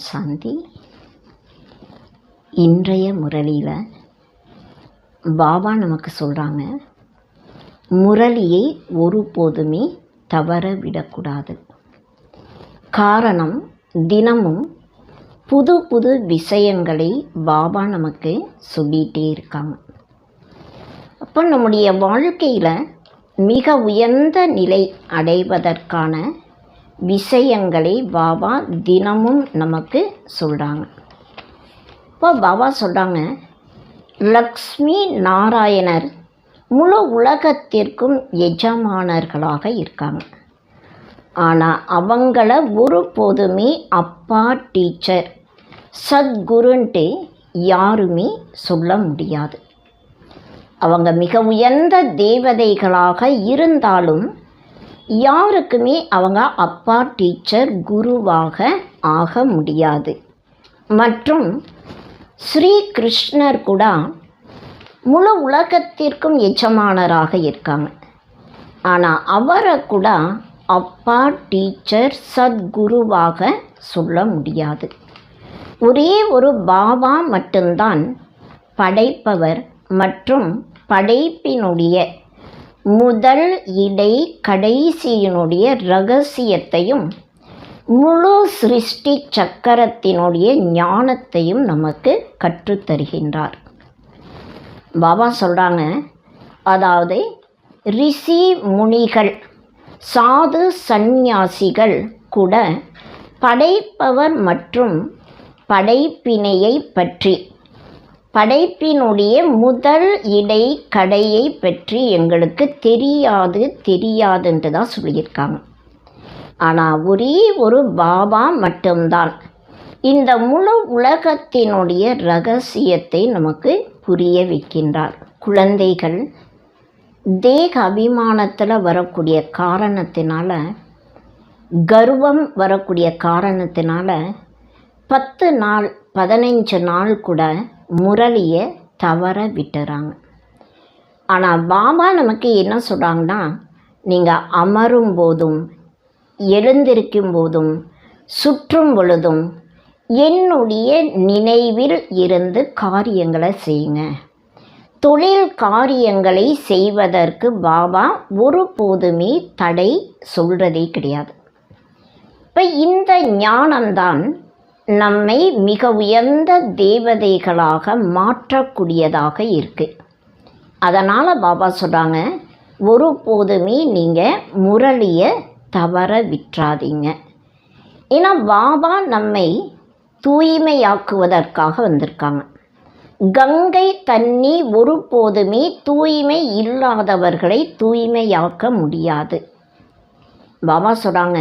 சாந்தி. இன்றைய முரளியில் பாபா நமக்கு சொல்கிறாங்க, முரளியை ஒருபோதுமே தவற விடக்கூடாது. காரணம், தினமும் புது புது விஷயங்களை பாபா நமக்கு சொல்லிகிட்டே இருக்காங்க. அப்போ நம்முடைய வாழ்க்கையில் மிக உயர்ந்த நிலை அடைவதற்கான விஷயங்களை பாபா தினமும் நமக்கு சொல்கிறாங்க. இப்போ பாபா சொல்கிறாங்க, லக்ஷ்மி நாராயணர் முழு உலகத்திற்கும் எஜமானர்களாக இருக்காங்க. ஆனால் அவங்கள ஒருபோதுமே அப்பா, டீச்சர், சத்குருன்ட்டு யாருமே சொல்ல முடியாது. அவங்க மிக உயர்ந்த தேவதைகளாக இருந்தாலும் யாருக்குமே அவங்க அப்பா, டீச்சர், குருவாக ஆக முடியாது. மற்றும் ஸ்ரீ கிருஷ்ணர் கூட முழு உலகத்திற்கும் எஜமானராக இருக்காங்க. ஆனால் அவரை கூட அப்பா, டீச்சர், சத்குருவாக சொல்ல முடியாது. ஒரே ஒரு பாபா மட்டும்தான் படைப்பவர் மற்றும் படைப்பினுடைய முதல், இடை, கடைசியினுடைய இரகசியத்தையும் முழு சிருஷ்டி சக்கரத்தினுடைய ஞானத்தையும் நமக்கு கற்றுத்தருகின்றார். பாபா சொல்கிறாங்க, அதாவது ரிஷி முனிகள், சாது சந்நியாசிகள் கூட படைப்பவர் மற்றும் படைப்பினையை பற்றி, படைப்பினுடைய முதல், இடை, கடையை பற்றி எங்களுக்கு தெரியாதுன்ட்டு தான் சொல்லியிருக்காங்க. ஆனால் ஒரே ஒரு பாபா மட்டும்தான் இந்த முழு உலகத்தினுடைய இரகசியத்தை நமக்கு புரிய வைக்கின்றார். குழந்தைகள் தேக அபிமானத்தில் வரக்கூடிய காரணத்தினால, கர்வம் வரக்கூடிய காரணத்தினால 10 நாள் 15 நாள் கூட முரளியை தவற விட்டுறாங்க. ஆனால் பாபா நமக்கு என்ன சொல்கிறாங்கன்னா, நீங்கள் அமரும் போதும், எழுந்திருக்கும் போதும், சுற்றும் பொழுதும் என்னுடைய நினைவில் இருந்து காரியங்களை செய்யுங்க. தொழில் காரியங்களை செய்வதற்கு பாபா ஒருபோதுமே தடை சொல்கிறதே கிடையாது. இப்போ இந்த ஞானம்தான் நம்மை மிக உயர்ந்த தேவதைகளாக மாற்றக்கூடியதாக இருக்குது. அதனால் பாபா சொல்கிறாங்க, ஒருபோதுமே நீங்கள் முரளியை தவற விட்டுறாதீங்க. ஏன்னா பாபா நம்மை தூய்மையாக்குவதற்காக வந்திருக்காங்க. கங்கை தண்ணி ஒருபோதுமே தூய்மை இல்லாதவர்களை தூய்மையாக்க முடியாது. பாபா சொல்கிறாங்க,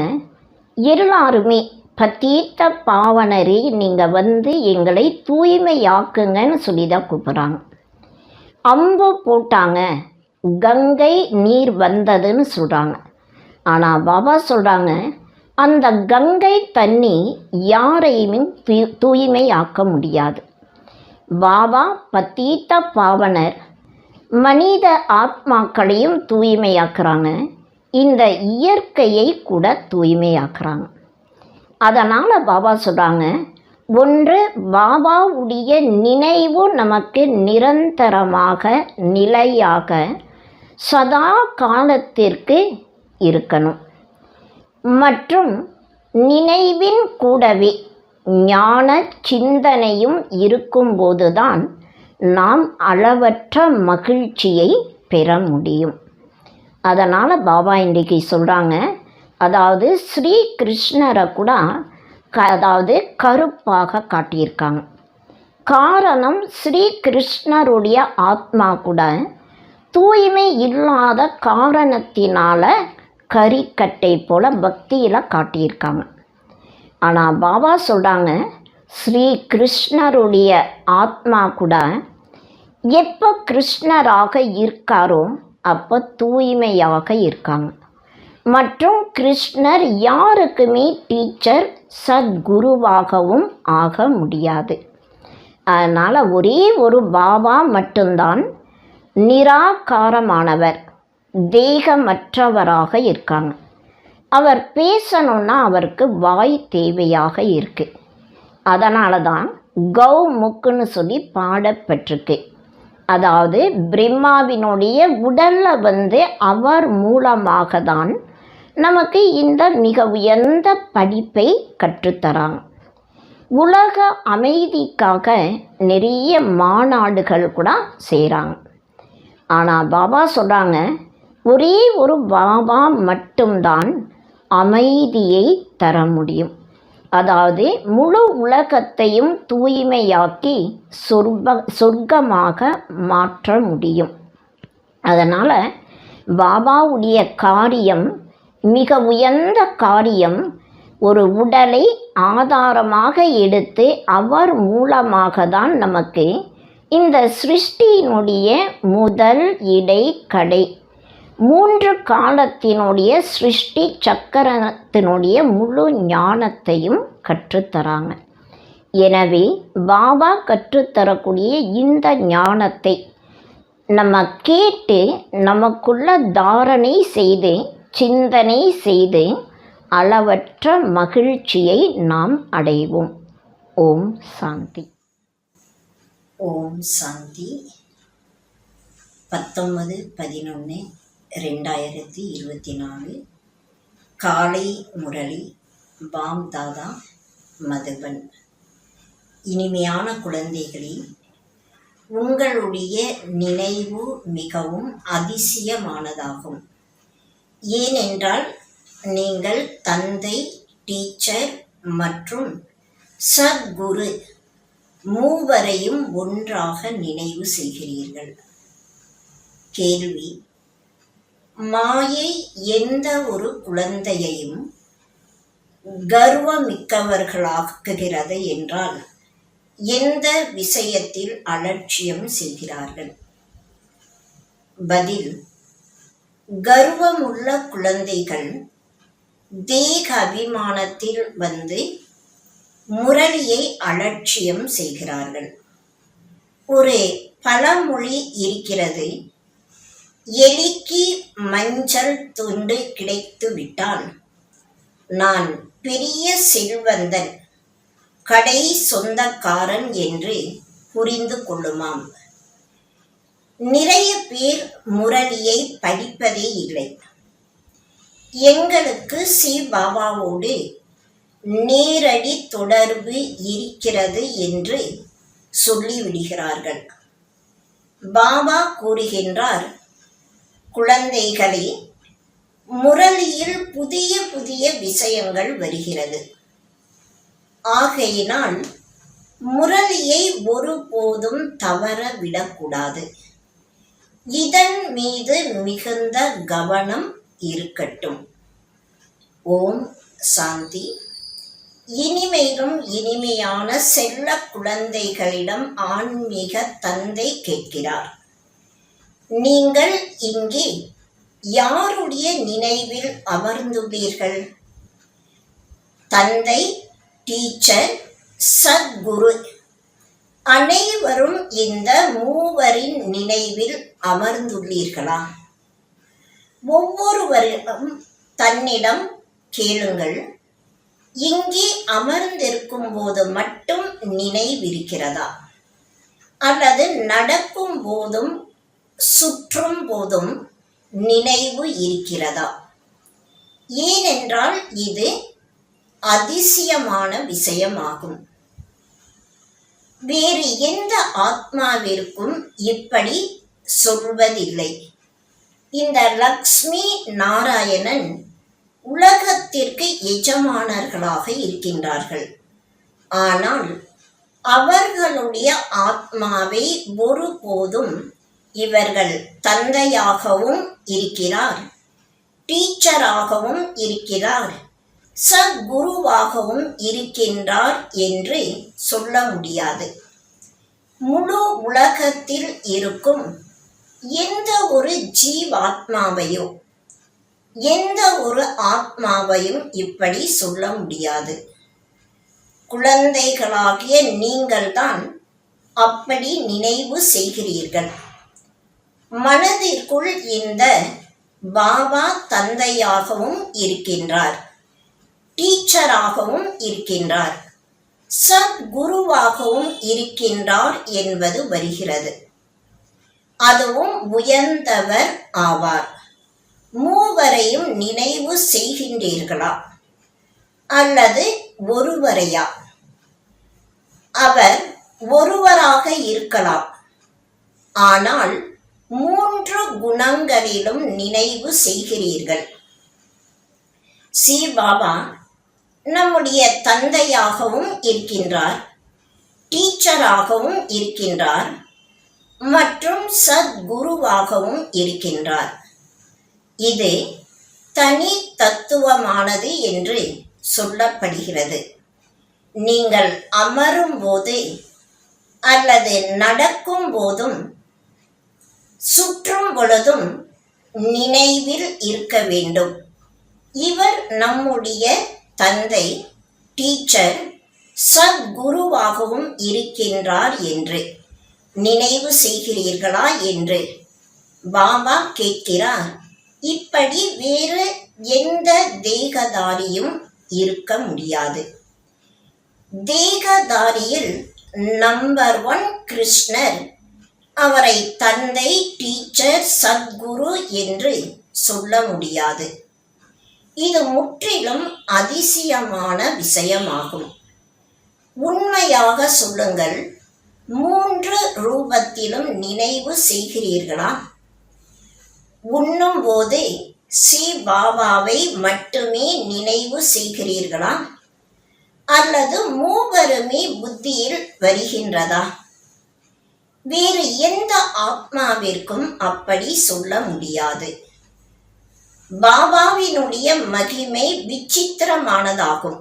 எல்லாருமே பத்தீத்த பாவனரே, நீங்கள் வந்து எங்களை தூய்மையாக்குங்கன்னு சொல்லி தான் கூப்பிட்றாங்க. அம்பு போட்டாங்க, கங்கை நீர் வந்ததுன்னு சொல்கிறாங்க. ஆனால் பாபா சொல்கிறாங்க, அந்த கங்கை தண்ணி யாரையுமே தூய்மையாக்க முடியாது. பாபா பத்தீத்த பாவனர் மனித ஆத்மாக்களையும் தூய்மையாக்குறாங்க, இந்த இயற்கையை கூட தூய்மையாக்குறாங்க. அதனால் பாபா சொல்கிறாங்க, ஒன்று பாபாவுடைய நினைவு நமக்கு நிரந்தரமாக, நிலையாக, சதா காலத்திற்கு இருக்கணும். மற்றும் நினைவின் கூடவே ஞான சிந்தனையும் இருக்கும்போது தான் நாம் அளவற்ற மகிழ்ச்சியை பெற முடியும். அதனால் பாபா இன்றைக்கி சொல்கிறாங்க, அதாவது ஸ்ரீ கிருஷ்ணரை கூட அதாவது கருப்பாக காட்டியிருக்காங்க. காரணம், ஸ்ரீ கிருஷ்ணருடைய ஆத்மா கூட தூய்மை இல்லாத காரணத்தினால கரிக்கட்டை போல பக்தியில் காட்டியிருக்காங்க. ஆனால் பாபா சொல்கிறாங்க, ஸ்ரீ கிருஷ்ணருடைய ஆத்மா கூட எப்போ கிருஷ்ணராக இருக்காரோ அப்போ தூய்மையாக இருக்காங்க. மற்றும் கிருஷ்ணர் யாருக்குமே டீச்சர், சத்குருவாகவும் ஆக முடியாது. அதனால் ஒரே ஒரு பாபா மட்டும்தான் நிராகாரமானவர், தேகமற்றவராக இருக்காங்க. அவர் பேசணுன்னா அவருக்கு வாய் தேவையாக இருக்குது. அதனால தான் கௌமுக்குன்னு சொல்லி பாடப்பட்டிருக்கு. அதாவது பிரம்மாவினுடைய உடலில் அவர் மூலமாக தான் நமக்கு இந்த மிக உயர்ந்த படிப்பை கற்றுத்தராங்க. உலக அமைதிக்காக நிறைய மாநாடுகள் கூட செய்கிறாங்க. ஆனால் பாபா சொல்கிறாங்க, ஒரே ஒரு பாபா மட்டும்தான் அமைதியை தர முடியும். அதாவது முழு உலகத்தையும் தூய்மையாக்கி சொர்க்கமாக மாற்ற முடியும். அதனால் பாபாவுடைய காரியம் மிக உயர்ந்த காரியம். ஒரு உடலை ஆதாரமாக எடுத்து அவர் மூலமாக தான் நமக்கு இந்த சிருஷ்டியினுடைய முதல் இடை கடை 3 காலத்தினுடைய சிருஷ்டி சக்கரத்தினுடைய முழு ஞானத்தையும் கற்றுத்தராங்க. எனவே பாபா கற்றுத்தரக்கூடிய இந்த ஞானத்தை நம்ம கேட்டு நமக்குள்ள தாரணை செய்து சிந்தனை செய்து அளவற்ற மகிழ்ச்சியை நாம் அடைவோம். ஓம் சாந்தி. ஓம் சாந்தி. 19/11/2024 காலை முரளி பாம் தாதா மதுபன். இனிமையான குழந்தைகளே, உங்களுடைய நினைவு மிகவும் அதிசயமானதாகும். ஏனென்றால் நீங்கள் தந்தை, டீச்சர் மற்றும் சத்குரு மூவரையும் ஒன்றாக நினைவு செய்கிறீர்கள். கேள்வி: மாயை எந்த ஒரு குழந்தையையும் கர்வமிக்கவர்களாக்குகிறது என்றால் எந்த விஷயத்தில் அலட்சியம் செய்கிறார்கள்? பதில்: கர்வமுள்ள குழந்தைகள் தேக அபிமானத்தில் வந்து முரளியை அலட்சியம் செய்கிறார்கள். ஒரு பழமொழி இருக்கிறது, எலிக்கு மஞ்சள் துண்டு கிடைத்துவிட்டால் நான் பெரிய செல்வந்தன், கடை சொந்தக்காரன் என்று புரிந்து கொள்ளுமாம். நிறைய பேர் முரளியை படிப்பதே இல்லை. எங்களுக்கு பாபாவோடு நேரடி தொடர்பு இருக்கிறது என்று சொல்லிவிடுகிறார்கள். பாபா கூறுகின்றார், குழந்தைகளே, முரளியில் புதிய புதிய விஷயங்கள் வருகிறது. ஆகையினால் முரளியை ஒருபோதும் தவற விடக்கூடாது. இதன் மீது மிகுந்த கவனம் இருக்கட்டும். ஓம் சாந்தி. இனிமையிலும் இனிமையான செல்ல குழந்தைகளிடம் ஆன்மீக தந்தை கேட்கிறார், நீங்கள் இங்கே யாருடைய நினைவில் அமர்ந்துள்ளீர்கள்? தந்தை, டீச்சர், சத்குரு அனைவரும் இந்த மூவரின் நினைவில் அமர்ந்துள்ளீர்களா? ஒவ்வொருவரும் தன்னிடம் கேளுங்கள், இங்கே அமர்ந்திருக்கும் போது மட்டும் நினைவிருக்கிறதா? அல்லது நடக்கும் போதும் சுற்றும் போதும் நினைவு இருக்கிறதா? ஏனென்றால் இது அதிசயமான விஷயமாகும். வேறு எந்த ஆத்மாவிற்கும் இப்படி சொல்வதில்லை. இந்த லக்ஷ்மி நாராயணன் உலகத்திற்கு எஜமானர்களாக இருக்கின்றார்கள். ஆனால் அவர்களுடைய ஆத்மாவை ஒருபோதும் இவர்கள் தந்தையாகவும் இருக்கிறார், டீச்சராகவும் இருக்கிறார், சத்குருவாகவும் இருக்கின்றார் என்று சொல்ல முடியாது. முழு உலகத்தில் இருக்கும் எந்த ஒரு ஜீவாத்மாவையோ எந்த ஒரு ஆத்மாவையும் இப்படி சொல்ல முடியாது. குழந்தைகளாகிய நீங்கள்தான் அப்படி நினைவு செய்கிறீர்கள். மனதிற்குள் இந்த பாபா தந்தையாகவும் இருக்கின்றார், டீச்சராகவும் இருக்கின்றார், சத்குருவாகவும் இருக்கின்றார் என்பது வருகிறது. அதுவும் உயர்ந்தவர் ஆவார். மூவரையும் நினைவு செய்கின்றீர்களா அல்லது ஒருவரையா? அவர் ஒருவராக இருக்கலாம், ஆனால் 3 குணங்களிலும் நினைவு செய்கிறீர்கள். பாபா நம்முடைய தந்தையாகவும் இருக்கின்றார், டீச்சராகவும் இருக்கின்றார் மற்றும் சத்குருவாகவும் இருக்கின்றார். இது தனி தத்துவமானது என்று சொல்லப்படுகிறது. நீங்கள் அமரும் போது அல்லது நடக்கும் போதும் சுற்றும் பொழுதும் நினைவில் இருக்க வேண்டும். இவர் நம்முடைய தந்தை, டீச்சர், சத்குருவாகவும் இருக்கின்றார் என்று நினைவு செய்கிறீர்களா என்று பாபா கேட்கிறார். இப்படி வேறு எந்த தேகதாரியும் இருக்க முடியாது. தேகதாரியில் நம்பர் 1 கிருஷ்ணர். அவரை தந்தை, டீச்சர், சத்குரு என்று சொல்ல முடியாது. இது முற்றிலும் அதிசயமான விஷயமாகும். உண்மையாக சொல்லுங்கள், 3 ரூபத்திலும் நினைவு செய்கிறீர்களா? உண்ணும் போது பாபாவை மட்டுமே நினைவு செய்கிறீர்களா அல்லது மூவருமே புத்தியில் வருகின்றதா? வேறு எந்த ஆத்மாவிற்கும் அப்படி சொல்ல முடியாது. பாபாவினுடைய மகிமை விசித்திரமானதாகும்.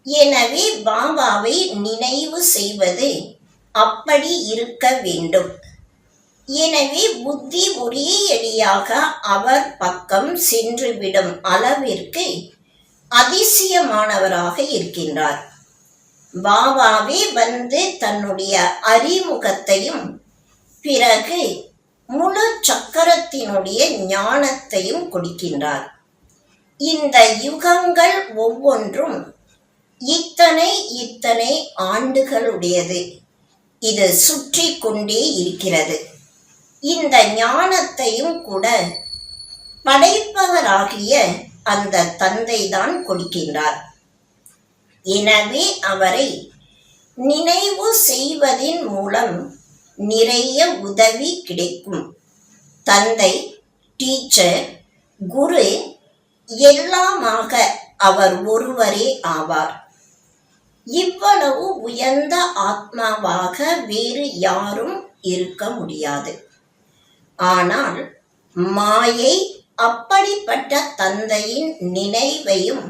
எனவே பாபாவை நினைவு செய்வது அப்படி இருக்க வேண்டும். எனவே புத்தி ஒரே அடியாக அவர் பக்கம் சென்றுவிடும் அளவிற்கு அதிசயமானவராக இருக்கின்றார். பாபாவே வந்து தன்னுடைய அறிமுகத்தையும் பிறகு முழு சக்கரத்தினுடைய ஞானத்தையும் கொடுக்கின்றார். இந்த யுகங்கள் ஒவ்வொன்றும் இத்தனை ஆண்டுகளுடையது. இது சுற்றி கொண்டே இருக்கிறது. இந்த ஞானத்தையும் கூட படைப்பவராகிய அந்த தந்தைதான் கொடுக்கின்றார். எனவே அவரை நினைவு செய்வதின் மூலம் நிறைய உதவி கிடைக்கும். தந்தை, டீச்சர், குரு எல்லாமாக அவர் ஒருவரே ஆவார். இவ்வளவு உயர்ந்த ஆத்மாவாக வேறு யாரும் இருக்க முடியாது. ஆனால் மாயை அப்படிப்பட்ட தந்தையின் நினைவையும்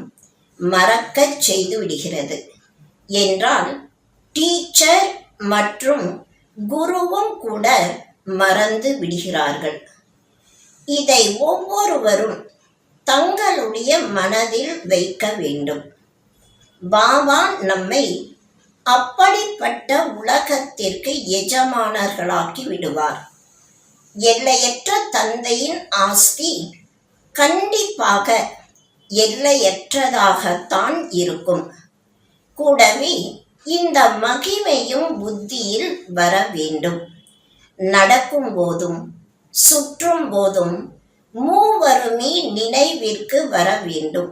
மறக்கச் செய்து விடுகிறது. என்றால் டீச்சர் மற்றும் குருவும் கூட மறந்து விடுகிறார்கள். இதை ஒவ்வொருவரும் தங்களுடைய மனதில் வைக்க வேண்டும். பாபா நம்மை அப்படிப்பட்ட உலகத்திற்கு எஜமானர்களாக்கி விடுவார். எல்லையற்ற தந்தையின் ஆஸ்தி கண்டிப்பாக எல்லையற்றதாகத்தான் இருக்கும். கூடவே இந்த மகிமையும் புத்தியில் வர வேண்டும். நடக்கும் போதும் சுற்றும் போதும் மூவருமே நினைவிற்கு வர வேண்டும்.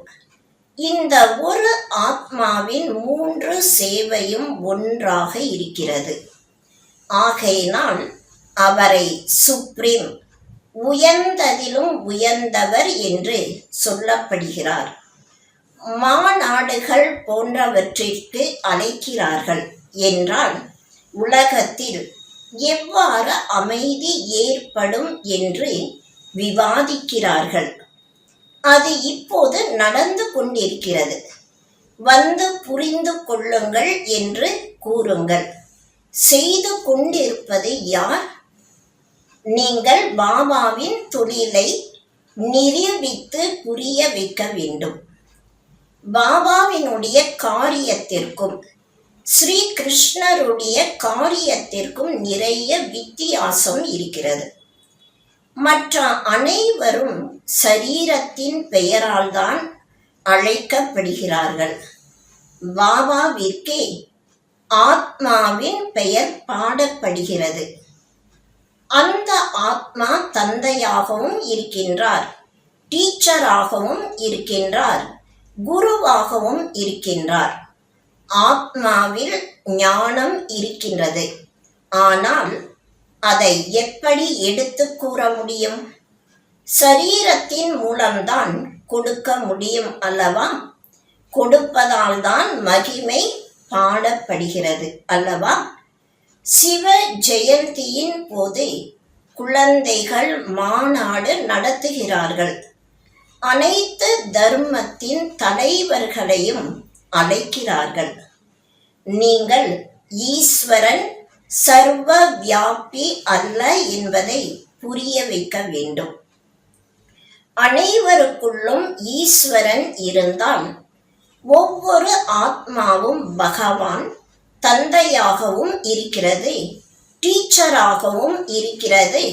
இந்த ஒரு ஆத்மாவின் 3 சேவையும் ஒன்றாக இருக்கிறது. ஆகையினால் அவரை சுப்ரீம், உயர்ந்ததிலும் உயர்ந்தவர் என்று சொல்லப்படுகிறார். மாநாடுகள் போன்றவற்றிற்கு அழைக்கிறார்கள் என்றால் உலகத்தில் எவ்வாறு அமைதி ஏற்படும் என்று விவாதிக்கிறார்கள். அது இப்போது நடந்து கொண்டிருக்கிறது. வந்து புரிந்து கொள்ளுங்கள் என்று கூறுங்கள். செய்து கொண்டிருப்பது யார்? நீங்கள் பாபாவின் தொழிலை நிரூபித்து புரிய வைக்க வேண்டும். பாபாவினுடைய காரியத்திற்கும் ஸ்ரீ கிருஷ்ணருடைய காரியத்திற்கும் நிறைய வித்தியாசம் இருக்கிறது. மற்ற அனைவரும் சரீரத்தின் பெயரால் தான் அழைக்கப்படுகிறார்கள். பாபாவிற்கே ஆத்மாவின் பெயர் பாடப்படுகிறது. அந்த ஆத்மா தந்தையாகவும் இருக்கின்றார், டீச்சராகவும் இருக்கின்றார், குருவாகவும் இருக்கின்றார். ஆத்மாவில் ஞானம் இருக்கின்றது. ஆனால் அதை எப்படி எடுத்து கூற முடியும்? சரீரத்தின் மூலம்தான் கொடுக்க முடியும் அல்லவா? கொடுப்பதால் தான் மகிமை பாடப்படுகிறது அல்லவா? சிவ ஜெயந்தியின் போது குழந்தைகள் மாநாடு நடத்துகிறார்கள். அனைத்து தர்மத்தின் தலைவர்களையும் அழைக்கிறார்கள். நீங்கள் ஈஸ்வரன் சர்வ வியாபி அல்ல என்பதை புரிய வைக்க வேண்டும். அனைவருக்குள்ளும் ஈஸ்வரன் இருந்தால் ஒவ்வொரு ஆத்மாவும் பகவான் தந்தையாகவும் இருக்கிறது, டீச்சராகவும் இருக்கிறது,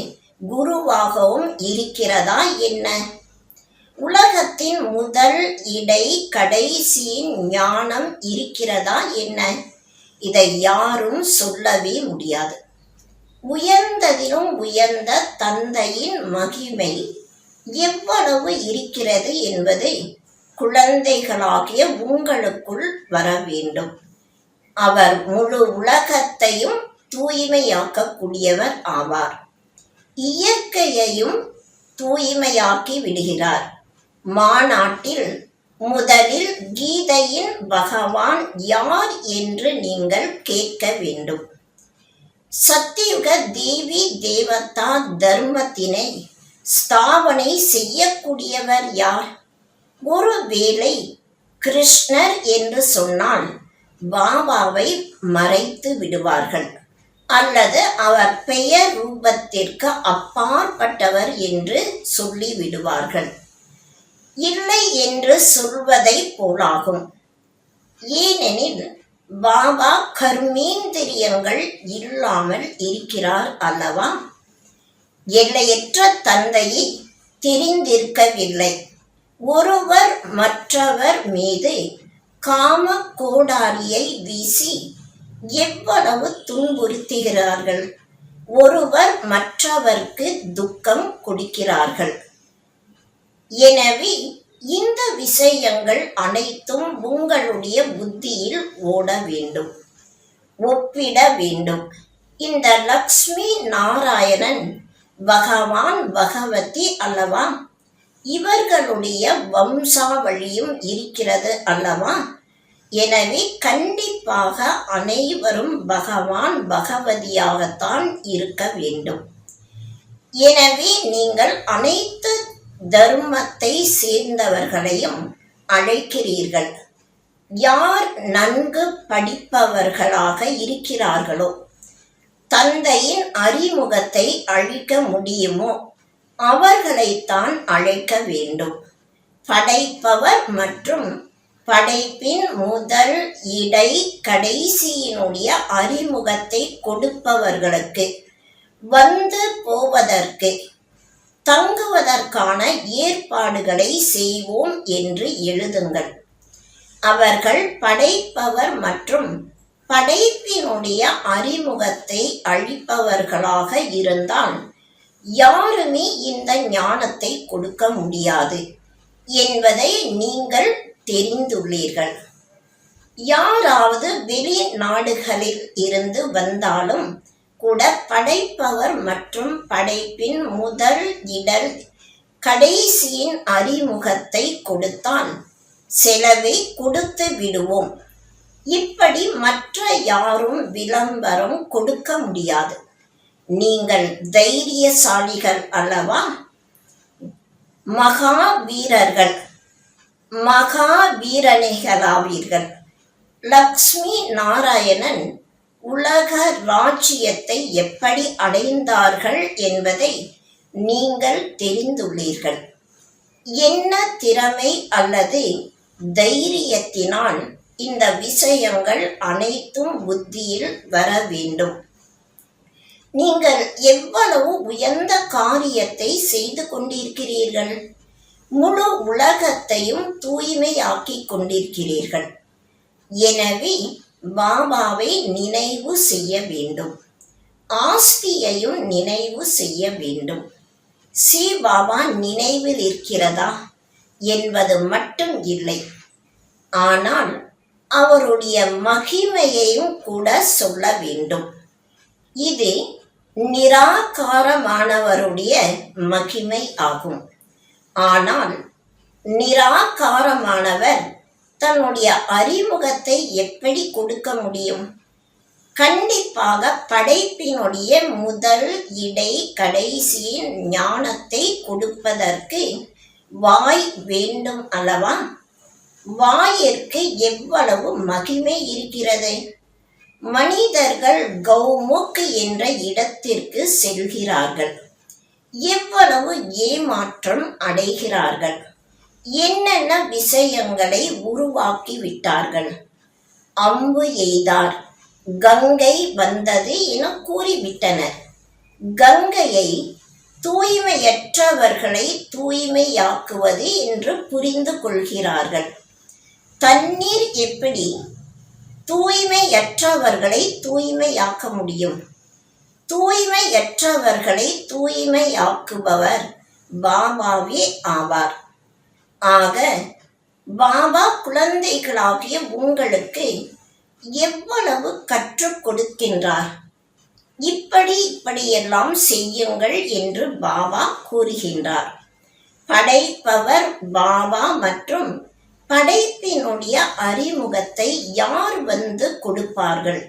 குருவாகவும் இருக்கிறதா என்ன? உலகத்தின் முதல் இடை கடைசியின் ஞானம் இருக்கிறதா என்ன? இதை யாரும் சொல்லவே முடியாது. உயர்ந்ததிலும் உயர்ந்த தந்தையின் மகிமை எவ்வளவு இருக்கிறது என்பது குழந்தைகளாகிய உங்களுக்குள் வர வேண்டும். அவர் முழு உலகத்தையும் தூய்மையாக்கக்கூடியவர் ஆவார். இயற்கையையும் தூய்மையாக்கி விடுகிறார். மாநாட்டில் முதலில் கீதையின் பகவான் யார் என்று நீங்கள் கேட்க வேண்டும். சத்தியுக தேவி தேவதா தர்மத்தினை ஸ்தாபனை செய்யக்கூடியவர் யார்? ஒருவேளை கிருஷ்ணர் என்று சொன்னால் பாபாவை மறைத்து விடுவார்கள், அல்லது அவர் பெயர் ரூபத்திற்கு அப்பாற்பட்டவர் என்று சொல்லி விடுவார்கள். இல்லை என்று சொல்வதை போலாகும். ஏனெனில் பாபா கர்மேந்திரியங்கள் இல்லாமல் இருக்கிறார் அல்லவா? எல்லையற்ற தந்தையை தெரிந்திருக்கவில்லை. ஒருவர் மற்றவர் மீது காம கோடாரியை வீசி எவ்வளவு துன்புறுத்துகிறார்கள். ஒருவர் மற்றவர்க்கு துக்கம் கொடுக்கிறார்கள். எனவே இந்த விஷயங்கள் அனைத்தும் உங்களுடைய புத்தியில் ஓட வேண்டும், ஒப்பிட வேண்டும். இந்த லக்ஷ்மி நாராயணன் பகவான் பகவதி அல்லவா? இவர்களுடைய வம்சாவளியும் இருக்கிறது அல்லவா? எனவே கண்டிப்பாக அனைவரும் பகவான் பகவதியாகத்தான் இருக்க வேண்டும். எனவே நீங்கள் அனைத்து தர்மத்தை சேர்ந்தவர்களையும் அழைக்கிறீர்கள். யார் நன்கு படிப்பவர்களாக இருக்கிறார்களோ, தந்தையின் அறிமுகத்தை அழிக்க முடியுமோ அவர்களைத்தான் அழைக்க வேண்டும். படைப்பவர் மற்றும் படைப்பின் முதல் இடை கடைசியினுடைய அறிமுகத்தை கொடுப்பவர்களுக்கு வந்து போவதற்கு தங்குவதற்கான ஏற்பாடுகளை செய்வோம் என்று எழுதுங்கள். அவர்கள் படைப்பவர் மற்றும் படைப்பினுடைய அறிமுகத்தை அழிப்பவர்களாக இருந்தால் யாருமே இந்த ஞானத்தை கொடுக்க முடியாது என்பதை நீங்கள் தெரிந்துள்ளீர்கள். யாராவது வெளிநாடுகளில் இருந்து வந்தாலும் கூட படைப்பவர் மற்றும் படைப்பின் முதல் இடல் கடைசியின் அறிமுகத்தை கொடுத்தால் செலவை கொடுத்து விடுவோம். இப்படி மற்ற யாரும் விளம்பரம் கொடுக்க முடியாது. நீங்கள் தைரியசாலிகள் அல்லவா? மகா வீரர்கள், மகா வீரணிகளாவீர்கள். லக்ஷ்மி நாராயணன் உலக ராஜ்யத்தை எப்படி அடைந்தார்கள் என்பதை நீங்கள் தெரிந்துள்ளீர்கள். என்ன திறமை அல்லது தைரியத்தினால் இந்த விஷயங்கள் அனைத்தும் புத்தியில் வர வேண்டும். நீங்கள் எவ்வளவு உயர்ந்த காரியத்தை செய்து கொண்டிருக்கிறீர்கள். முழு உலகத்தையும் தூய்மையாக்கி கொண்டிருக்கிறீர்கள். எனவே பாபாவை நினைவு செய்ய வேண்டும். ஆஸ்தியையும் நினைவு செய்ய வேண்டும். பாபா நினைவில் இருக்கிறதா என்பது மட்டும் இல்லை, ஆனால் அவருடைய மகிமையையும் கூட சொல்ல வேண்டும். இது நிராகாரமானவருடைய மகிமை ஆகும். ஆனால் நிராகாரமானவர் தன்னுடைய அறிமுகத்தை எப்படி கொடுக்க முடியும்? கண்டிப்பாக படைப்பினுடைய முதல் இடை கடைசியின் ஞானத்தை கொடுப்பதற்கு வாய் வேண்டும் அல்லவா? வாயிற்கு எவ்வளவு மகிமை இருக்கிறது! மனிதர்கள் கௌமுக் என்ற இடத்திற்கு செல்கிறார்கள். எவ்வளவு ஏமாற்றம் அடைகிறார்கள்! என்னென்ன விஷயங்களை உருவாக்கி விட்டார்கள்! அம்பு எய்தார், கங்கை வந்தது என கூறிவிட்டனர். கங்கையை தூய்மையற்றவர்களை தூய்மையாக்குவது என்று புரிந்து கொள்கிறார்கள். தண்ணீர் எப்படி தூய்மையற்றவர்களை தூய்மையாக்க முடியும்? தூய்மையற்றவர்களை தூய்மையாக்குபவர் பாபாவே ஆவார். ஆக பாபா குழந்தைகளாகிய உங்களுக்கு எவ்வளவு கற்றுக் கொடுக்கின்றார். இப்படியெல்லாம் செய்யுங்கள் என்று பாபா கூறுகின்றார். படைப்பவர் பாபா மற்றும் படைப்பினுடைய அறிமுகத்தை யார் வந்து கொடுப்பார்கள்?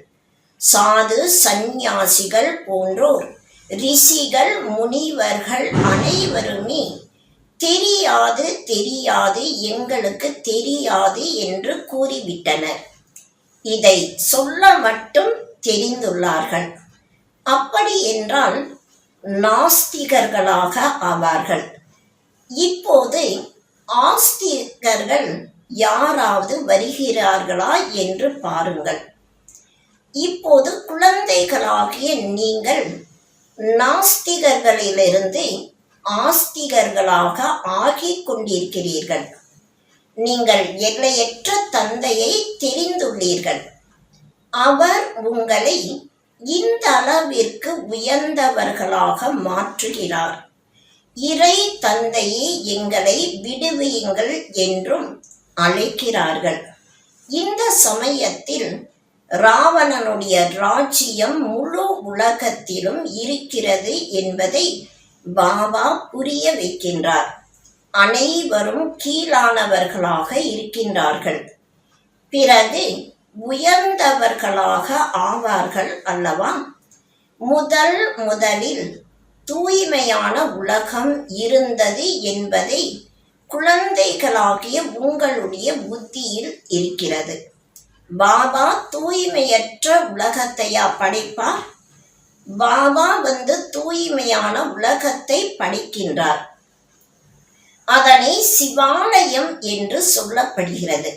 சாது சந்நியாசிகள் போன்றோர், ரிஷிகள், முனிவர்கள் அனைவருமே தெரியாது எங்களுக்கு தெரியாது என்று கூறிவிட்டனர். இதை சொல்ல மட்டும் தெரிந்துள்ளார்கள். அப்படி என்றால் நாஸ்திகர்களாக ஆவார்கள். இப்போது ஆஸ்திகர்கள் யாராவது வருகிறார்களா என்று பாருங்கள். இப்போது குழந்தைகளாகிய நீங்கள் நாஸ்திகர்களிலிருந்து ஆஸ்திகர்களாக ஆகிக் கொண்டிருக்கிறீர்கள். நீங்கள் எல்லையற்ற தந்தையை தெரிந்துள்ளீர்கள். அவர் உங்களை இந்த அளவிற்கு உயர்ந்தவர்களாக மாற்றுகிறார். இறை தந்தையை எங்களை விடுவியுங்கள் என்றும் அழைக்கிறார்கள். இந்த சமயத்தில் ராவணனுடைய ராஜ்யம் முழு உலகத்திலும் இருக்கிறது என்பதை பாபா புரிய வைக்கின்றார். அனைவரும் கீழானவர்களாக இருக்கின்றார்கள். பிறகு உயர்ந்தவர்களாக ஆவார்கள் அல்லவா? முதலில் தூய்மையான உலகம் இருந்தது என்பதை குழந்தைகளாகிய உங்களுடைய புத்தியில் இருக்கிறது. பாபா தூய்மையற்ற உலகத்தையா படைப்பார்? பாபா வந்து தூய்மையான உலகத்தை படைக்கின்றார். அதனை சிவாலயம் என்று சொல்லப்படுகிறது.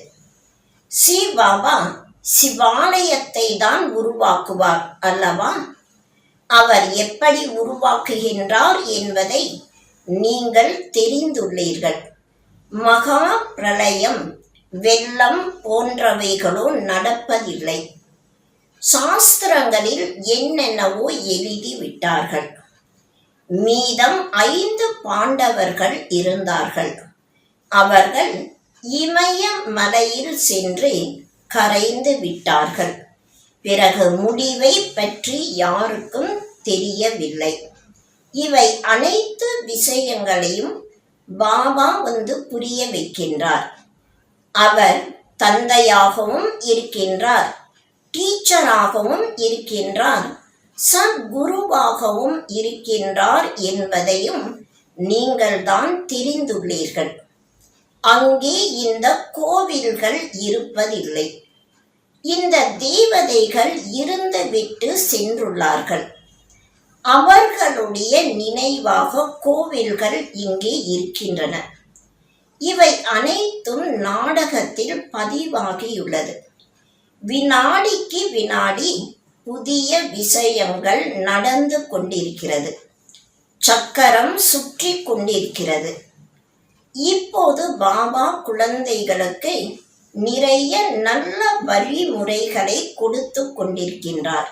பாபா சிவாலயத்தை தான் உருவாக்குவார் அல்லவா? அவர் எப்படி உருவாக்குகின்றார் என்பதை நீங்கள் தெரிந்துள்ளீர்கள். மகா பிரளயம், வெள்ளம் போன்றவைகளோ நடப்பதில்லை. சாஸ்திரங்களில் என்னென்னவோ எழுதி விட்டார்கள். மீதம் 5 பாண்டவர்கள் இருந்தார்கள். அவர்கள் இமய மலையில் சென்று கரைந்து விட்டார்கள். பிறகு முடிவை பற்றி யாருக்கும் தெரியவில்லை. இவை அனைத்து விஷயங்களையும் பாபா வந்து புரிய வைக்கின்றார். அவர் தந்தையாகவும் இருக்கின்றார், டீச்சராகவும் இருக்கின்றார், சத்குருவாகவும் இருக்கின்றார் என்பதையும் நீங்கள் தான் தெரிந்துள்ளீர்கள். அங்கே இந்த கோவில்கள் இருப்பதில்லை. இந்த தேவதைகள் இருந்துவிட்டு சென்றுள்ளார்கள். அவர்களுடைய நினைவாக கோவில்கள் இங்கே இருக்கின்றன. இவை அனைத்தும் நாடகத்தில் பதிவாகியுள்ளது. வினாடிக்கு வினாடி புதிய விஷயங்கள் நடந்து கொண்டிருக்கிறது. சக்கரம் சுற்றி கொண்டிருக்கிறது. இப்போது பாபா குழந்தைகளுக்கு நிறைய நல்ல வழிமுறைகளை கொடுத்து கொண்டிருக்கின்றார்.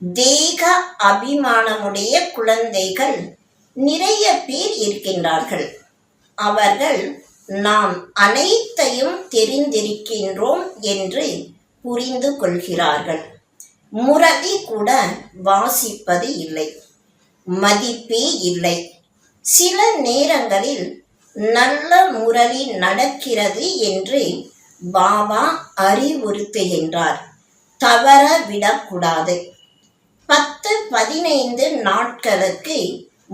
தேக அபிமானமுடைய குழந்தைகள் நிறைய பேர் இருக்கின்றார்கள். அவர்கள் நாம் அனைத்தையும் தெரிந்திருக்கின்றோம் என்று புரிந்து கொள்கிறார்கள். முரளி கூட வாசிப்பது இல்லை, மதிப்பே இல்லை. சில நேரங்களில் நல்ல முரளி நடக்கிறது என்று பாபா அறிவுறுத்துகின்றார். தவற விடக்கூடாது. 10-15 நாட்களுக்கு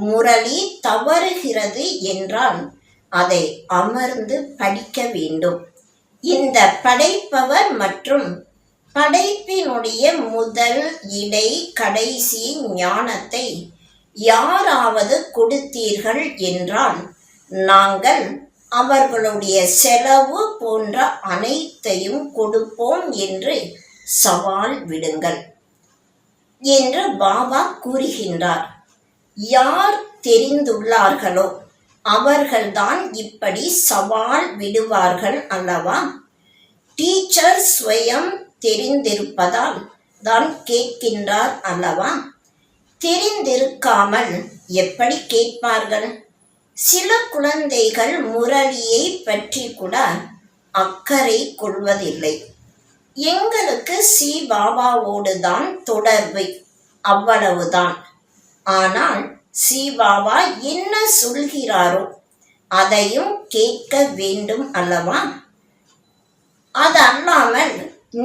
முரளி தவறுகிறது என்றால் அதை அமர்ந்து படிக்க வேண்டும். இந்த படைப்பவர் மற்றும் படைப்பினுடைய முதல் இடை கடைசி ஞானத்தை யாராவது கொடுத்தீர்கள் என்றால் நாங்கள் அவர்களுடைய செலவு போன்ற அனைத்தையும் கொடுப்போம் என்று சவால் விடுங்கள் என்று பாபா கூறுகின்றார். யார் தெரிந்துள்ளார்களோ அவர்கள்தான் இப்படி சவால் விடுவார்கள் அல்லவா? டீச்சர் ஸ்வயம் தெரிந்திருப்பதால் தான் கேட்கின்றார் அல்லவா? தெரிந்திருக்காமல் எப்படி கேட்பார்கள்? சில குழந்தைகள் முரளியை பற்றி கூட அக்கறை கொள்வதில்லை. எங்களுக்கு ஸ்ரீ பாபாவோடு தான் தொடர்பு, அவ்வளவுதான். ஆனால் ஸ்ரீ பாபா என்ன சொல்கிறாரோ அதையும் கேட்க வேண்டும் அல்லவா? அதல்லாமல்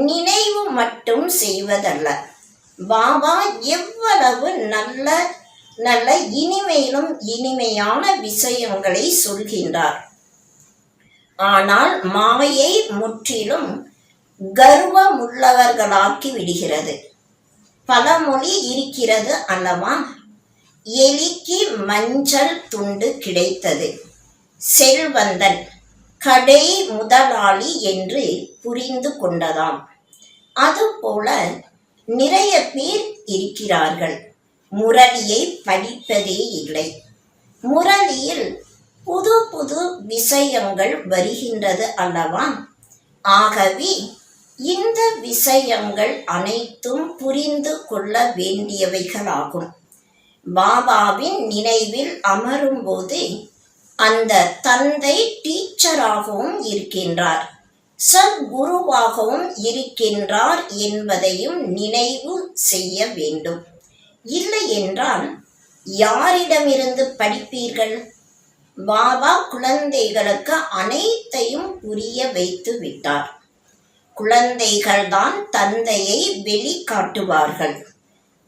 நினைவு மட்டும் செய்வதல்ல. பாபா எவ்வளவு நல்ல நல்ல இனிமையிலும் இனிமையான விஷயங்களை சொல்கின்றார். ஆனால் மாயை முற்றிலும் கர்வமுள்ளவர்களாக்கி விடுகிறது. பழமொழி இருக்கிறது அல்லவா? எலிக்கு மஞ்சள் துண்டு கிடைத்தது, செல்வந்தன் கடை முதலாளி என்று புரிந்து கொண்டதாம். அதுபோல நிறைய பேர் இருக்கிறார்கள், முரளியை படிப்பதே இல்லை. முரளியில் புது புது விஷயங்கள் வருகின்றது அல்லவா? ஆகவே இந்த விஷயங்கள் அனைத்தும் புரிந்து கொள்ள வேண்டியவைகளாகும். பாபாவின் நினைவில் அமரும்போது அந்த தந்தை டீச்சராகவும் இருக்கின்றார், சத்குருவாகவும் இருக்கின்றார் என்பதையும் நினைவு செய்ய வேண்டும். இல்லை என்றால் யாரிடமிருந்து படிப்பீர்கள்? பாபா குழந்தைகளுக்கு அனைத்தையும் புரிய வைத்து விட்டார். குழந்தைகள்தான் தந்தையை வெளிக்காட்டுவார்கள்.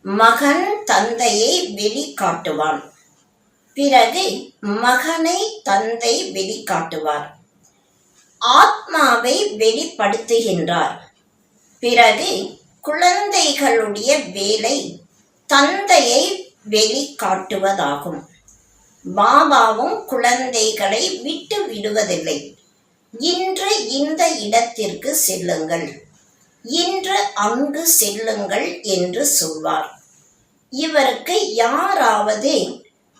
மகன் தந்தையை வெளிக்காட்டுவான். பிறகு மகனை தந்தை வெளிக்காட்டுவார். ஆத்மாவை வெளிப்படுத்துகின்றார். பிறகு குழந்தைகளுடைய வேலை தந்தையை வெளிக்காட்டுவதாகும். பாபாவும் குழந்தைகளை விட்டு விடுவதில்லை. இன்று இந்த இடத்திற்கு செல்லுங்கள், இன்று அங்கு செல்லுங்கள் என்று சொல்வார். இவருக்கு யாராவது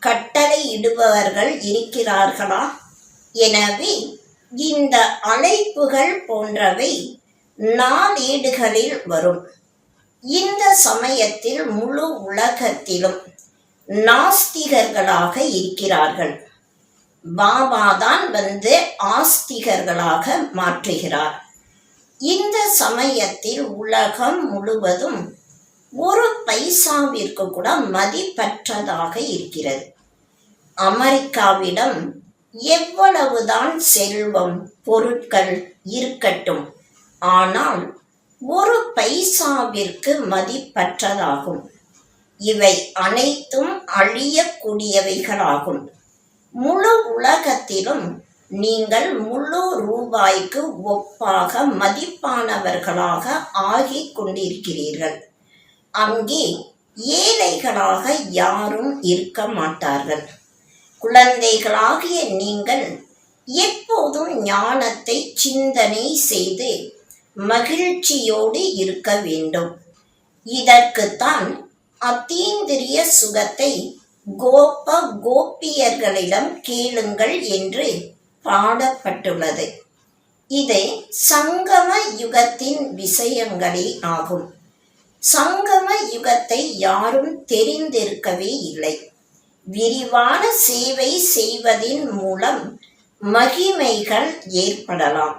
கட்டளையிடுபவர்கள் இருக்கிறார்களா? எனவே இந்த அழைப்புகள் போன்றவை நாளேடுகளில் வரும். இந்த சமயத்தில் முழு உலகத்திலும் நாஸ்திகர்களாக இருக்கிறார்கள். பாபாதான் வந்து ஆஸ்திகர்களாக மாற்றுகிறார். இந்த சமயத்தில் உலகம் முழுவதும் ஒரு பைசாவிற்கு கூட மதிப்பற்றதாக இருக்கிறது. அமெரிக்காவிடம் எவ்வளவுதான் செல்வம் பொருட்கள் இருக்கட்டும், ஆனால் ஒரு பைசாவிற்கு மதிப்பற்றதாகும். இவை அனைத்தும் அழியக்கூடியவைகளாகும். முழு உலகத்திலும் நீங்கள் முழு ரூபாய்க்கு ஒப்பாக மதிப்பானவர்களாக ஆகிக் கொண்டிருக்கிறீர்கள். அங்கே ஏழைகளாக யாரும் இருக்க மாட்டார்கள். குழந்தைகளாகிய நீங்கள் எப்போதும் ஞானத்தை சிந்தனை செய்து மகிழ்ச்சியோடு இருக்க வேண்டும். இதற்குத்தான் அத்தீந்திரிய சுகத்தை கோப கோபியர்களிடம் கேளுங்கள் என்று பாடப்பட்டுள்ளது. இது சங்கம யுகத்தின் விஷயங்களே ஆகும். சங்கம யுகத்தை யாரும் தெரிந்திருக்கவே இல்லை. விரிவான சேவை செய்வதின் மூலம் மகிமைகள் ஏற்படலாம்.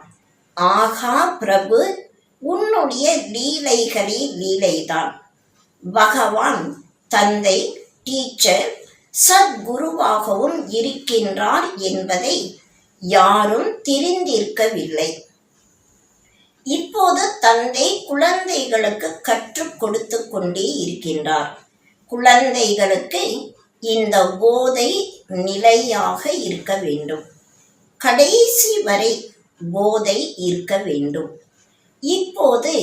ஆகா பிரபு, உன்னுடைய லீலைகளே லீலைதான். பகவான் தந்தை, டீச்சர், சத்குருவாகவும் இருக்கின்றார் என்பதை யாரும் தெரிந்திருக்கவில்லை. இப்போது தந்தை குழந்தைகளுக்கு கற்றுக் கொடுத்து கொண்டே இருக்கின்றார். குழந்தைகளுக்கு இந்த போதை நிலையாக இருக்க வேண்டும். கடைசி வரை போதை இருக்க வேண்டும். இப்போது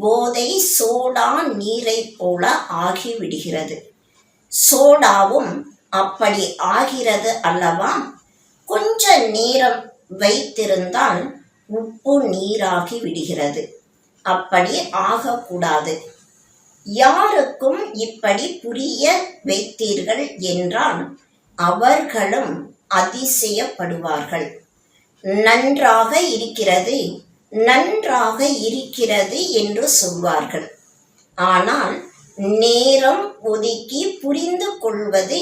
போதை சோடா நீரை போல ஆகிவிடுகிறது. சோடாவும் அப்படி ஆகிறது அல்லவா? கொஞ்ச நேரம் வைத்திருந்தால் உப்பு நீராகி விடுகிறது. அப்படி ஆகக்கூடாது. யாருக்கும் இப்படி புரிய வைத்தீர்கள் என்றால் அவர்களும் அதிசயப்படுவார்கள். நன்றாக இருக்கிறது, நன்றாக இருக்கிறது என்று சொல்வார்கள். ஆனால் நேரம் ஒதுக்கி புரிந்து கொள்வது,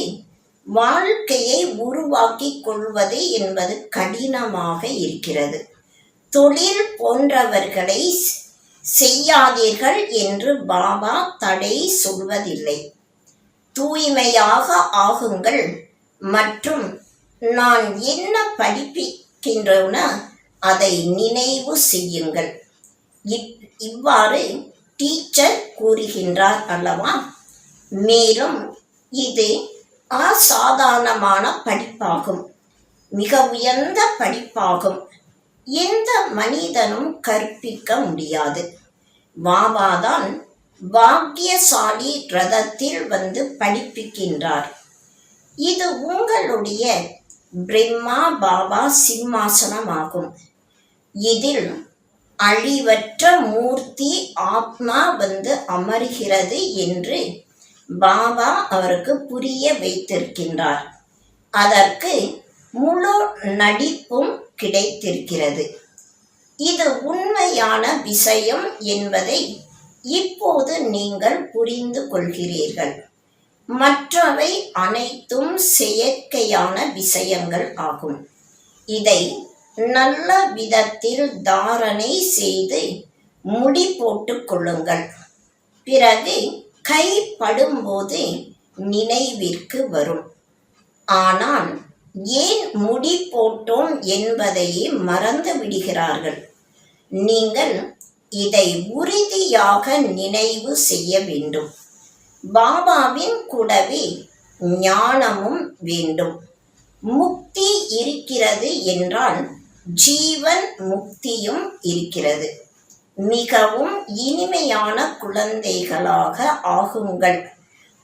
வாழ்க்கையை உருவாக்கி கொள்வது என்பது கடினமாக இருக்கிறது. தொழில் போன்றவர்களை செய்யாதீர்கள் என்று பாபா தடை சொல்வதில்லை. தூய்மையாக ஆகுங்கள் மற்றும் நான் என்ன படிப்பிக்கின்றேனோ அதை நினைவு செய்யுங்கள். இவ்வாறு டீச்சர் கூறுகின்றார் அல்லவா? மேலும் இது அசாதாரணமான படிப்பாகும், மிக உயர்ந்த படிப்பாகும். எந்த மனிதனும் கற்பிக்க முடியாது. பாபாதான் பாக்கியசாலி ரதத்தில் வந்து படிப்பிக்கின்றார். இது உங்களுடைய பிரம்மா பாபா சிம்மாசனமாகும். இதில் அழிவற்ற மூர்த்தி ஆத்மா வந்து அமர்கிறது என்று பாபா அவருக்கு புரிய வைத்திருக்கின்றார். அதற்கு முழு நடிப்பும் கிடைத்திருக்கிறது. இது உண்மையான விஷயம் என்பதை இப்போது நீங்கள் புரிந்து கொள்கிறீர்கள். மற்றவை அனைத்தும் செயற்கையான விஷயங்கள் ஆகும். இதை நல்ல விதத்தில் தாரணை செய்து முடி போட்டுக் கொள்ளுங்கள். பிறகு கைப்படும்போது நினைவிற்கு வரும். ஆனால் ஏன் முடி போட்டோம் என்பதையே மறந்து விடுகிறார்கள். நீங்கள் இதை உறுதியாக நினைவு செய்ய வேண்டும். பாபாவின் கூடவே ஞானமும் வேண்டும். முக்தி இருக்கிறது என்றால் ஜீவன் முக்தியும் இருக்கிறது. மிகவும் இனிமையான குழந்தைகளாக ஆகுங்கள்.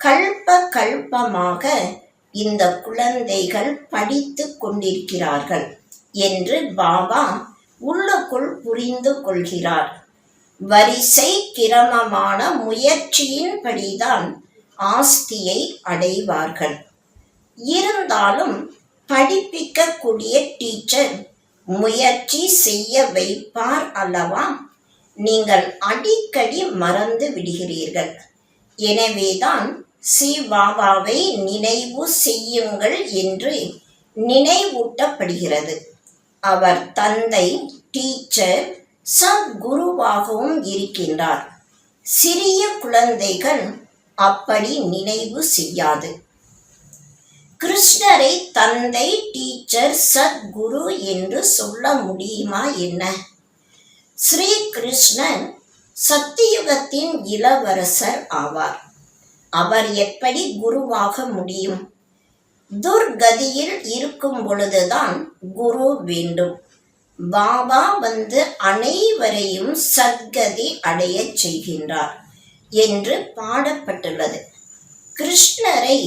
கல்ப கல்பமாக இந்த குழந்தைகள் படித்து கொண்டிருக்கிறார்கள் என்று பாபா உள்ளுக்குள் புரிந்து கொள்கிறார். வரிசை கிரமமான முயற்சியின்படிதான் ஆஸ்தியை அடைவார்கள். இருந்தாலும் படிப்பிக்கக்கூடிய டீச்சர் முயற்சி செய்ய வைப்பார் அல்லவா? நீங்கள் அடிக்கடி மறந்து விடுகிறீர்கள். எனவேதான் சிவபாபாவை நினைவு செய்யுங்கள் என்று நினைவூட்டப்படுகிறது. அவர் தந்தை, டீச்சர், சத்குருவாகவும் இருக்கின்றார். சிறிய குழந்தைகள் அப்படி நினைவு செய்யாது. கிருஷ்ணரை தந்தை, டீச்சர், சத்குரு என்று சொல்ல முடியுமா என்ன? ஸ்ரீ கிருஷ்ணன் சத்தியுகத்தின் இளவரசர் ஆவார். அவர் எப்படி குருவாக முடியும்? துர்கதியில் இருக்கும் பொழுதுதான் குரு வேண்டும். பாபா வந்து அனைவரையும் சத்கதி அடைய செய்கின்றார் என்று பாடப்பட்டுள்ளது. கிருஷ்ணரை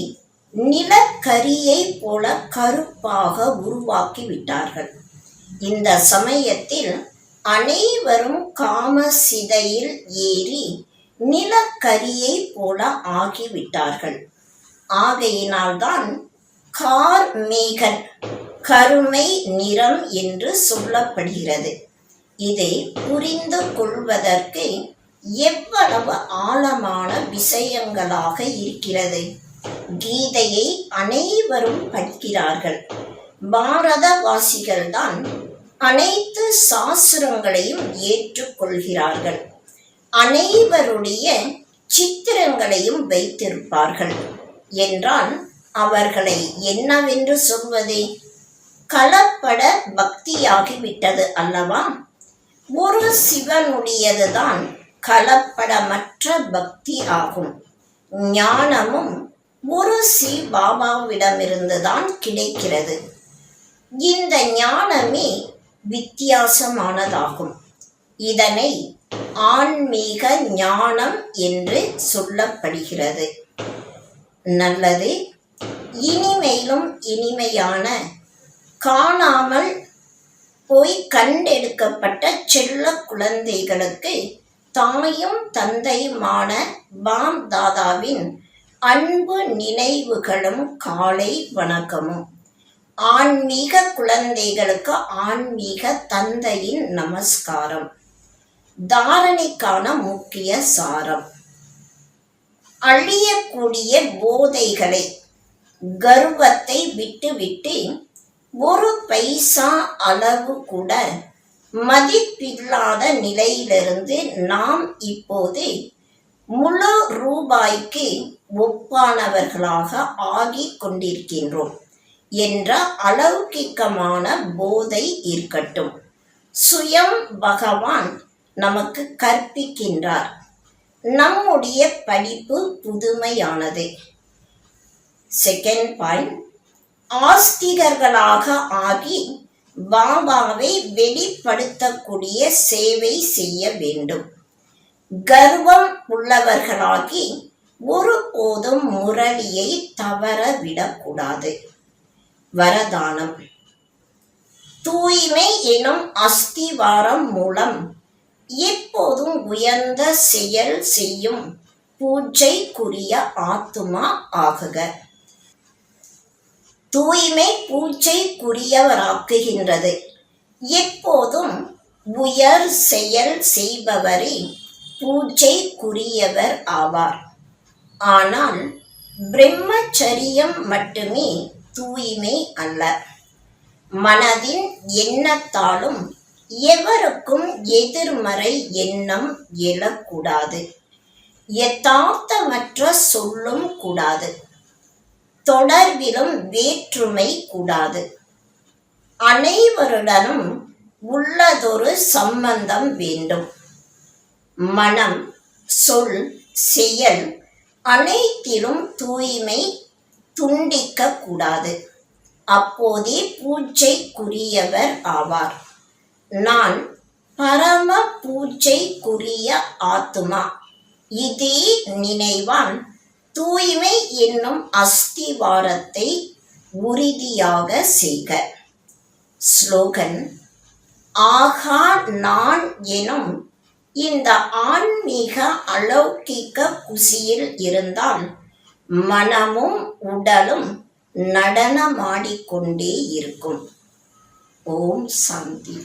நிலக்கரியை போல கருப்பாக உருவாக்கி விட்டார்கள். இந்த சமயத்தில் அனைவரும் காம சிதையில் ஏறி நிலக்கரியை போல ஆகிவிட்டார்கள். ஆகையினால்தான் கார்மேகன், கருமை நிறம் என்று சொல்லப்படுகிறது. இதை புரிந்து கொள்வதற்கு எவ்வளவு ஆழமான விஷயங்களாக இருக்கிறது. கீதையை அனைவரும் படிக்கிறார்கள். பாரதவாசிகள்தான் அனைத்து சாஸ்திரங்களையும் ஏற்றுக்கொள்கிறார்கள். அனைவருடைய சித்திரங்களையும் வைத்திருப்பார்கள் என்றால் அவர்களை என்னவென்று சொல்வது? கலப்பட பக்தியாகிவிட்டது அல்லவா? ஒரு சிவனுடையதுதான் கலப்படமற்ற பக்தி ஆகும். ஞானமும் ஒரு பாபாவிடமிருந்துதான் கிடைக்கிறது. இந்த ஞானமே வித்தியாசமானதாகும். இதனை ஆன்மீக ஞானம் என்று சொல்லப்படுகிறது. நல்லது. இனிமையிலும் இனிமையான காணாமல் போய் கண்டெடுக்கப்பட்ட செல்ல குழந்தைகளுக்கு தாயும் தந்தையுமான பாம் தாதாவின் அன்பு நினைவுகளும் காலை வணக்கமும். ஆன்மீக குழந்தைகளுக்கு ஆன்மீக தந்தையின் நமஸ்காரம். தாரணைக்கான முக்கிய சாரம்: அழியக்கூடிய போதைகளை, கர்வத்தை விட்டுவிட்டு ஒரு பைசா அளவு கூட மதிப்பில்லாத நிலையிலிருந்து நாம் இப்போது முழு ரூபாய்க்கு ஒப்பானவர்களாக ஆகிக் கொண்டிருக்கின்றோம் என்ற அலௌகிக்கமான போதை இருக்கட்டும். சுயம் பகவான் நமக்கு கற்பிக்கின்றார். நம்முடைய படிப்பு புதுமையானது. செகண்ட் பாயிண்ட்: ஆஸ்திகர்களாக ஆகி பாபாவை வெளிப்படுத்தக்கூடிய சேவை செய்ய வேண்டும். கர்வம் உள்ளவர்களாகி ஒருபோதும் முரளியை தவறவிடக்கூடாது. வரதானம்: தூய்மை எனும் அஸ்திவாரம் மூலம் எப்போதும் உயர்ந்த செயல் செய்யும் பூஜைக்குரிய ஆத்துமா ஆகுக. தூய்மை பூஜைக்குரியவராக்குகின்றது. எப்போதும் உயர் செயல் செய்பவரே பூஜைக்குரியவர் ஆவார். ஆனால் பிரம்மச்சரியம் மட்டுமே தூய்மை அல்ல. மனதின் எண்ணத்தாலும் எவருக்கும் எதிர்மறை எண்ணம் எழக்கூடாது. யதார்த்தமற்ற சொல்லும் கூடாது. தொடர்பிலும் வேற்றுமை கூடாது. அனைவருடனும் உள்ளதொரு சம்பந்தம் வேண்டும். மனம், சொல், செயல் அனைத்திலும் தூய்மை துண்டிக்க கூடாது. அப்போதே பூஜைக்குரியவர் ஆவார். நான் பரம பூஜைக்குரிய ஆத்துமா. இதே நினைவான் தூய்மை என்னும் அஸ்திவாரத்தை உறுதியாக செய்க. ஸ்லோகன்: ஆகா நான் எனும் இந்த ஆன்மீக அலௌகிக்க குசியில் இருந்தால் மனமும் உடலும் நடனமாடிக்கொண்டே இருக்கும். ஓம் சாந்தி.